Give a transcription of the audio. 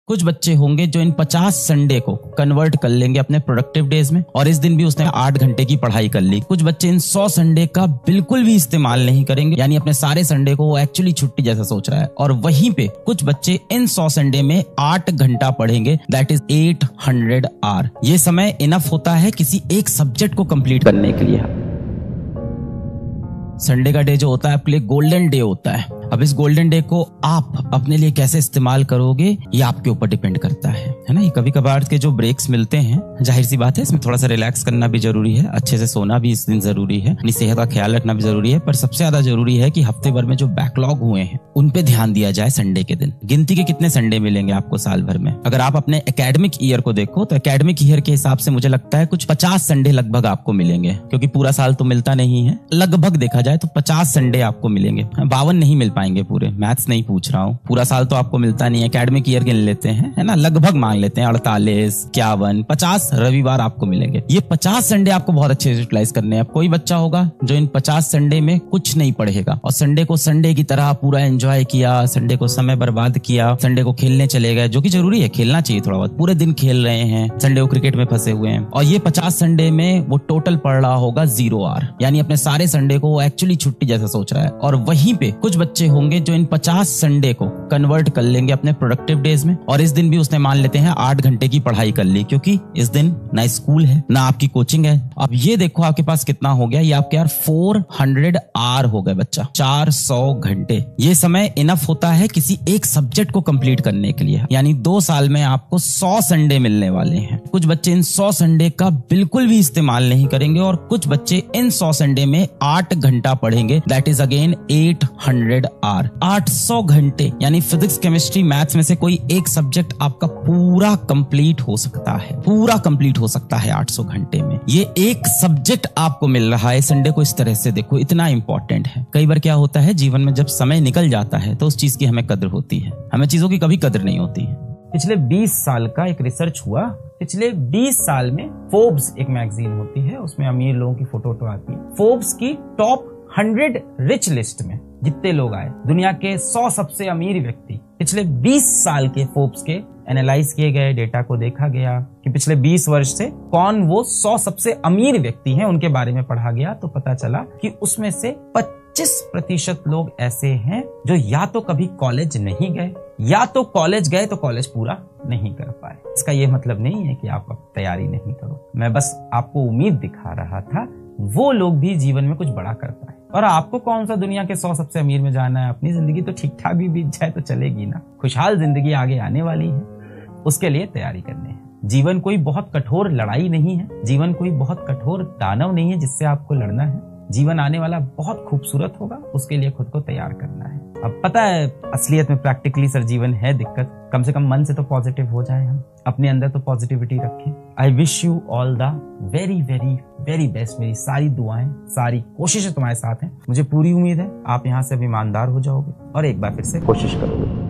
कुछ बच्चे होंगे जो इन 50 संडे को कन्वर्ट कर लेंगे अपने प्रोडक्टिव डेज में और इस दिन भी उसने 8 घंटे की पढ़ाई कर ली। कुछ बच्चे इन 100 संडे का बिल्कुल भी इस्तेमाल नहीं करेंगे, यानी अपने सारे संडे को वो एक्चुअली छुट्टी जैसा सोच रहा है। और वहीं पे कुछ बच्चे इन 100 संडे में 8 घंटा पढ़ेंगे, दैट इज 800 आवर। ये समय इनफ होता है किसी एक सब्जेक्ट को कंप्लीट करने के लिए। संडे का डे जो होता है आपके लिए गोल्डन डे होता है। अब इस गोल्डन डे को आप अपने लिए कैसे इस्तेमाल करोगे ये आपके ऊपर डिपेंड करता है ना। ये कभी कभार के जो ब्रेक्स मिलते हैं, जाहिर सी बात है इसमें थोड़ा सा रिलैक्स करना भी जरूरी है, अच्छे से सोना भी इस दिन जरूरी है, अपनी सेहत का ख्याल रखना भी जरूरी है। पर सबसे ज्यादा जरूरी है कि हफ्ते भर में जो बैकलॉग हुए हैं उन पे ध्यान दिया जाए संडे के दिन। गिनती के कितने संडे मिलेंगे आपको साल भर में? अगर आप अपने एकेडमिक ईयर को देखो तो एकेडमिक ईयर के हिसाब से मुझे लगता है कुछ 50 संडे लगभग आपको मिलेंगे, क्योंकि पूरा साल तो मिलता नहीं है। लगभग देखा जाए तो 50 संडे आपको मिलेंगे। 52 नहीं मिल पाएंगे पूरे, मैथ्स नहीं पूछ रहा हूँ, पूरा साल तो आपको मिलता नहीं है। एकेडमिक ईयर गिन लेते हैं, है ना, लगभग मान लेते हैं 48, 51, 50 रविवार आपको मिलेंगे। ये 50 संडे आपको बहुत अच्छे से यूटिलाइज करने हैं। कोई बच्चा होगा जो इन 50 संडे में कुछ नहीं पढ़ेगा और संडे को संडे की तरह पूरा एंजॉय किया, संडे को समय बर्बाद किया, संडे को खेलने चले गए, जो कि जरूरी है, खेलना चाहिए थोड़ा बहुत, पूरे दिन खेल रहे हैं, संडे को क्रिकेट में फंसे हुए हैं। और ये 50 संडे में वो टोटल पढ़ रहा होगा 0 आवर, यानी अपने सारे संडे को वो एक्चुअली छुट्टी जैसा सोच रहा है। और वहीं पे कुछ बच्चे होंगे जो इन 50 संडे को कन्वर्ट कर लेंगे अपने प्रोडक्टिव डेज में और इस दिन भी उसने मान लेते हैं 8 घंटे की पढ़ाई कर ली, क्योंकि इस दिन ना स्कूल है ना आपकी कोचिंग है। अब ये देखो आपके पास कितना हो गया, ये आपके यार 400 आवर हो गए बच्चा, 400 घंटे। ये समय इनफ होता है किसी एक सब्जेक्ट को कंप्लीट करने के लिए, यानी 2 साल में आपको 100 संडे मिलने वाले हैं। कुछ बच्चे इन 100 संडे का बिल्कुल भी इस्तेमाल नहीं करेंगे और कुछ बच्चे इन 100 संडे में 8 घंटा पढ़ेंगे, दैट इज अगेन 800 आवर। 800 घंटे, यानी फिजिक्स, केमिस्ट्री, मैथ्स में से कोई एक सब्जेक्ट आपका पूरा कंप्लीट हो सकता है, पूरा कंप्लीट हो सकता है 800 घंटे में। ये एक सब्जेक्ट आपको मिल रहा है संडे को, इस तरह से देखो, इतना इंपॉर्टेंट है। कई बार क्या होता है जीवन में, जब समय निकल जाता है तो उस चीज की हमें कदर होती है, हमें चीजों की कभी कदर नहीं होती है। पिछले 20 साल का एक रिसर्च हुआ, पिछले 20 साल में फोर्ब्स एक मैगजीन होती है, उसमें अमीर लोगों की फोटो आती है। फोर्ब्स की टॉप 100 रिच लिस्ट में जितने लोग आए, दुनिया के 100 सबसे अमीर व्यक्ति, पिछले 20 साल के फोर्ब्स के एनालाइज किए गए, डेटा को देखा गया कि पिछले 20 वर्ष से कौन वो 100 सबसे अमीर व्यक्ति हैं, उनके बारे में पढ़ा गया। तो पता चला कि उसमें से 25% लोग ऐसे हैं जो या तो कभी कॉलेज नहीं गए, या तो कॉलेज गए तो कॉलेज पूरा नहीं कर पाए। इसका यह मतलब नहीं है कि आप अब तैयारी नहीं करो, मैं बस आपको उम्मीद दिखा रहा था वो लोग भी जीवन में कुछ बड़ा कर पाए। और आपको कौन सा दुनिया के 100 सबसे अमीर में जाना है? अपनी जिंदगी तो ठीक ठाक भी बीत जाए तो चलेगी ना, खुशहाल जिंदगी आगे आने वाली है, उसके लिए तैयारी करनी है। जीवन कोई बहुत कठोर लड़ाई नहीं है, जीवन कोई बहुत कठोर दानव नहीं है जिससे आपको लड़ना है। जीवन आने वाला बहुत खूबसूरत होगा, उसके लिए खुद को तैयार करना है। अब पता है असलियत में प्रैक्टिकली सर जीवन है दिक्कत, कम से कम मन से तो पॉजिटिव हो जाए, हम अपने अंदर तो पॉजिटिविटी रखें। I wish you all the very very very best. मेरी सारी दुआएं, सारी कोशिशें तुम्हारे साथ हैं। मुझे पूरी उम्मीद है आप यहाँ से अब ईमानदार हो जाओगे और एक बार फिर से कोशिश करोगे।